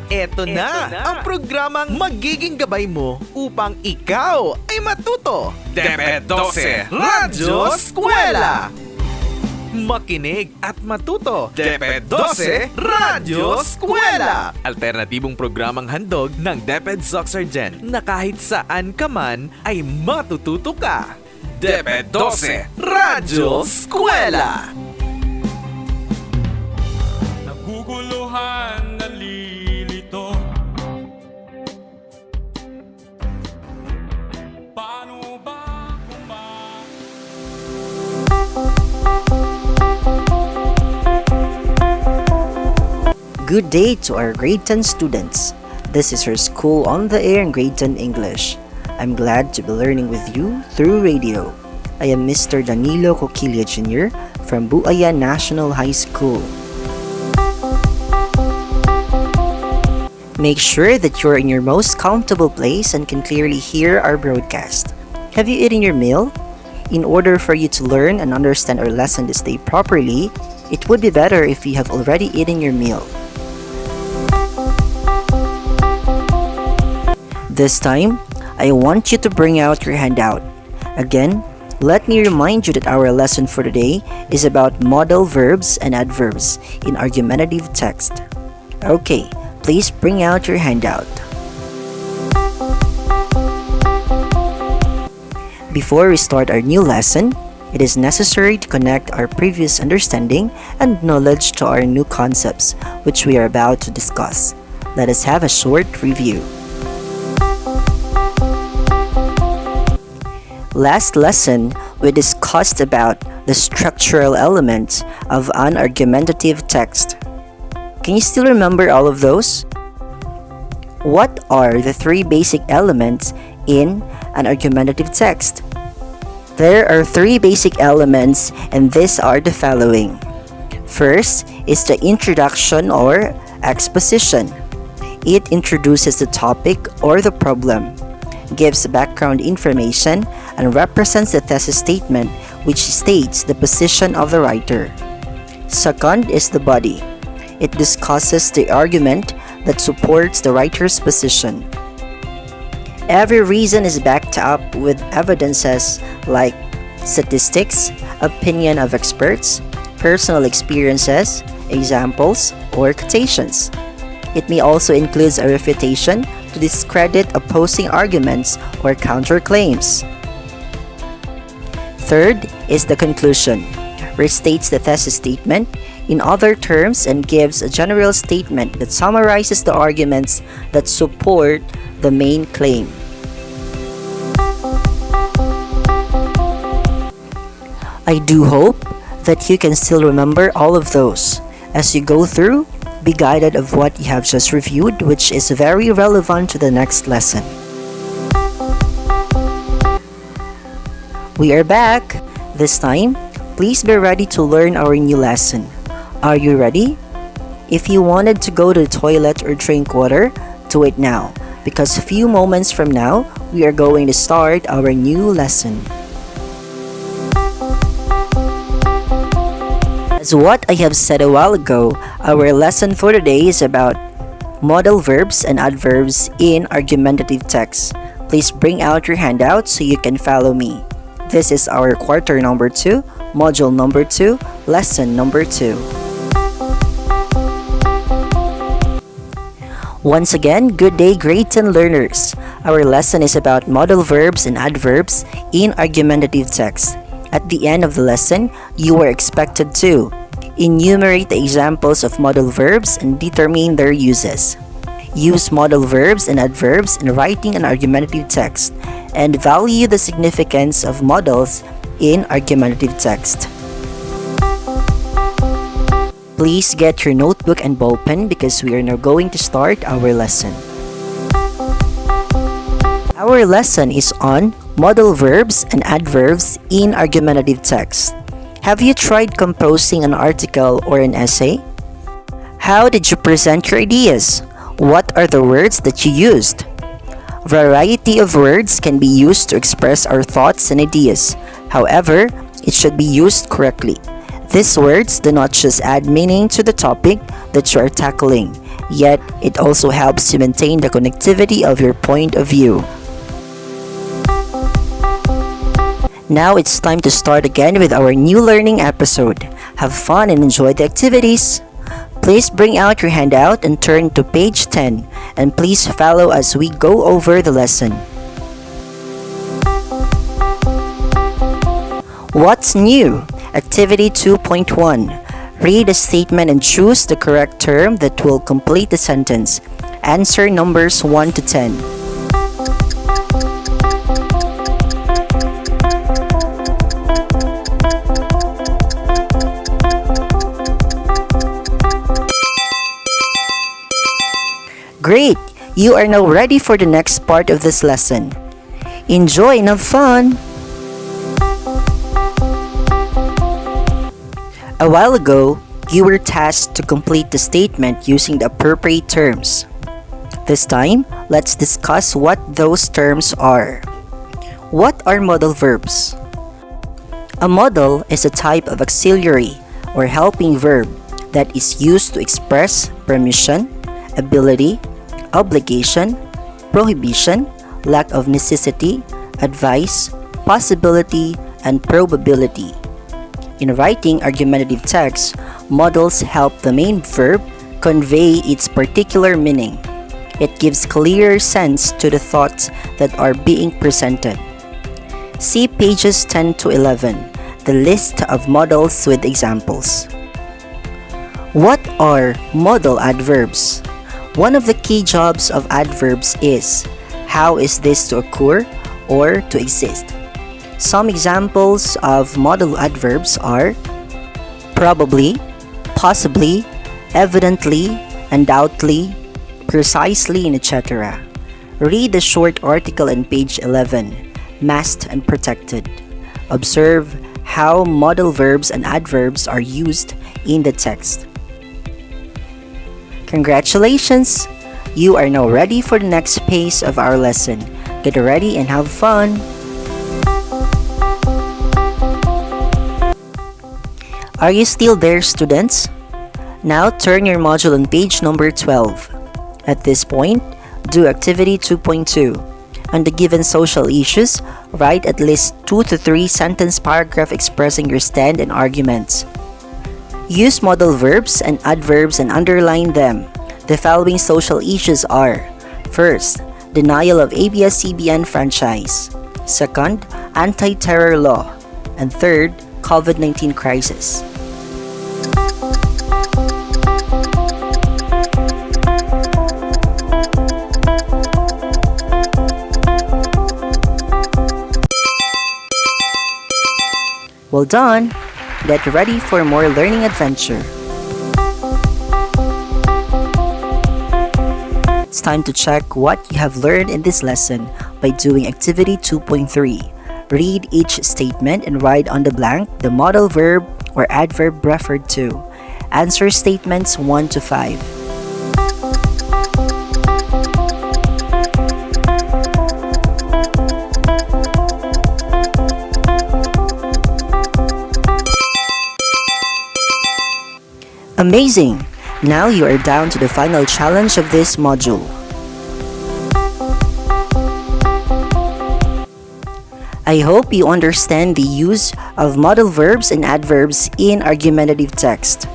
Eto na ang programang magiging gabay mo upang ikaw ay matuto. DepEd-12 Radyo Eskwela! Makinig at matuto. DepEd-12 Radyo Eskwela! Alternatibong programang handog ng DepEd-Gensan na kahit saan ka man ay matututo ka. DepEd-12 Radyo Eskwela! Naguguluhan, nalilito. Paano ba Good day to our grade 10 students. This is your school on the air in grade 10 English. I'm glad to be learning with you through radio. I am Mr. Danilo Coquilla Jr. from Buaya National High School. Make sure that you're in your most comfortable place and can clearly hear our broadcast. Have you eaten your meal? In order for you to learn and understand our lesson this day properly, it would be better if you have already eaten your meal. This time, I want you to bring out your handout. Again, let me remind you that our lesson for today is about modal verbs and adverbs in argumentative text. Okay, please bring out your handout. Before we start our new lesson, it is necessary to connect our previous understanding and knowledge to our new concepts, which we are about to discuss. Let us have a short review. Last lesson, we discussed about the structural elements of an argumentative text. Can you still remember all of those? What are the three basic elements in an argumentative text? There are three basic elements, and these are the following. First is the introduction or exposition. It introduces the topic or the problem, gives background information, and represents the thesis statement, which states the position of the writer. Second is the body. It discusses the argument that supports the writer's position. Every reason is backed up with evidences like statistics, opinion of experts, personal experiences, examples, or quotations. It may also include a refutation to discredit opposing arguments or counterclaims. Third is the conclusion, restates the thesis statement in other terms and gives a general statement that summarizes the arguments that support the main claim. I do hope that you can still remember all of those. As you go through, be guided of what you have just reviewed, which is very relevant to the next lesson. We are back. This time, please be ready to learn our new lesson. Are you ready? If you wanted to go to the toilet or drink water, do it now, because a few moments from now, we are going to start our new lesson. As what I have said a while ago, our lesson for today is about modal verbs and adverbs in argumentative text. Please bring out your handout so you can follow me. This is our quarter number 2, module number 2, lesson number 2. Once again, good day grade 10 learners. Our lesson is about modal verbs and adverbs in argumentative text. At the end of the lesson, you are expected to enumerate the examples of modal verbs and determine their uses. Use modal verbs and adverbs in writing an argumentative text, and value the significance of modals in argumentative text. Please get your notebook and ballpen because we are now going to start our lesson. Our lesson is on modal verbs and adverbs in argumentative text. Have you tried composing an article or an essay? How did you present your ideas? What are the words that you used? Variety of words can be used to express our thoughts and ideas. However, it should be used correctly. These words do not just add meaning to the topic that you are tackling, yet it also helps to maintain the connectivity of your point of view. Now it's time to start again with our new learning episode. Have fun and enjoy the activities. Please bring out your handout and turn to page 10, and please follow as we go over the lesson. What's new? Activity 2.1. Read a statement and choose the correct term that will complete the sentence. Answer numbers 1 to 10. Great! You are now ready for the next part of this lesson. Enjoy and have fun! A while ago, you were tasked to complete the statement using the appropriate terms. This time, let's discuss what those terms are. What are modal verbs? A modal is a type of auxiliary or helping verb that is used to express permission, ability, obligation, prohibition, lack of necessity, advice, possibility, and probability. In writing argumentative text, modals help the main verb convey its particular meaning. It gives clearer sense to the thoughts that are being presented. See pages 10 to 11, the list of modals with examples. What are modal adverbs? One of the key jobs of adverbs is how is this to occur or to exist. Some examples of modal adverbs are probably, possibly, evidently, undoubtedly, precisely, and etc. Read the short article on page 11, Masked and Protected. Observe how modal verbs and adverbs are used in the text. Congratulations! You are now ready for the next phase of our lesson. Get ready and have fun! Are you still there, students? Now turn your module on page number 12. At this point, do activity 2.2. On the given social issues, write at least 2 to 3 sentence paragraph expressing your stand and arguments. Use modal verbs and adverbs and underline them. The following social issues are: first, denial of ABS-CBN franchise. Second, anti-terror law. And third, COVID-19 crisis. Well done! Get ready for more learning adventure. It's time to check what you have learned in this lesson by doing activity 2.3. Read each statement and write on the blank the modal verb or adverb referred to. Answer statements 1 to 5. Amazing! Now you are down to the final challenge of this module. I hope you understand the use of modal verbs and adverbs in argumentative text.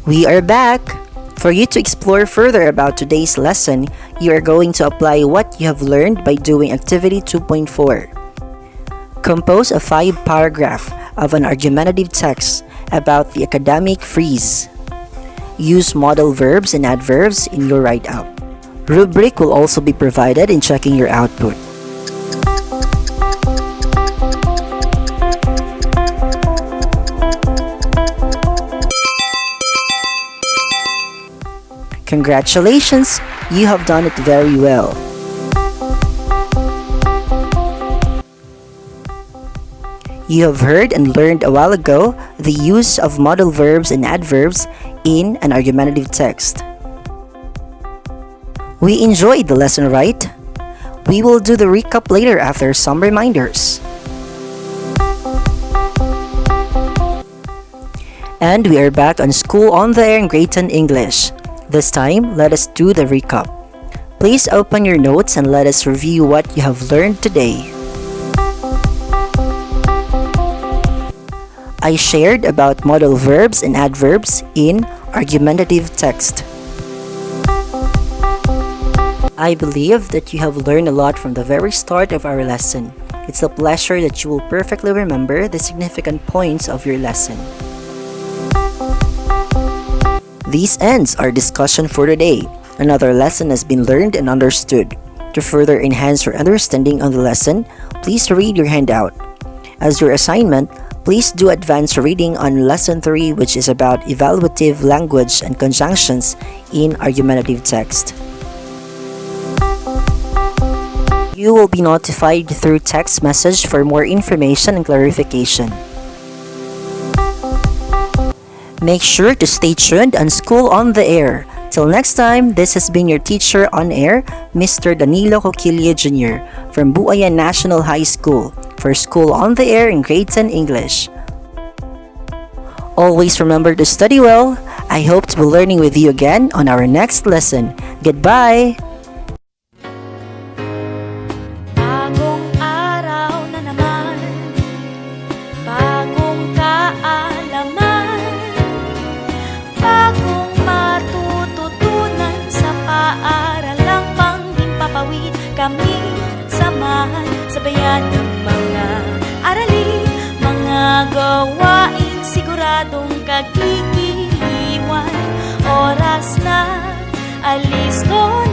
We are back! For you to explore further about today's lesson, you are going to apply what you have learned by doing activity 2.4. Compose a 5-paragraph of an argumentative text about the academic freeze. Use modal verbs and adverbs in your write-up. Rubric will also be provided in checking your output. Congratulations! You have done it very well. You have heard and learned a while ago the use of modal verbs and adverbs in an argumentative text. We enjoyed the lesson, right? We will do the recap later after some reminders. And we are back on School on the Air in Grade 10 English. This time, let us do the recap. Please open your notes and let us review what you have learned today. I shared about modal verbs and adverbs in argumentative text. I believe that you have learned a lot from the very start of our lesson. It's a pleasure that you will perfectly remember the significant points of your lesson. This ends our discussion for today. Another lesson has been learned and understood. To further enhance your understanding on the lesson, please read your handout. As your assignment, please do advanced reading on Lesson 3, which is about evaluative language and conjunctions in argumentative text. You will be notified through text message for more information and clarification. Make sure to stay tuned on School on the Air. Till next time, this has been your teacher on air, Mr. Danilo Coquilla Jr. from Buayan National High School for School on the Air in Grade 10 English. Always remember to study well. I hope to be learning with you again on our next lesson. Goodbye! Bagong araw na naman, bagong kaalaman, bagong matututunan sa paaralang panghimpapawid. Kami samahan, sabayan ng mga aralin, mga gawain siguradong kagigiliwan. Oras na alis doon.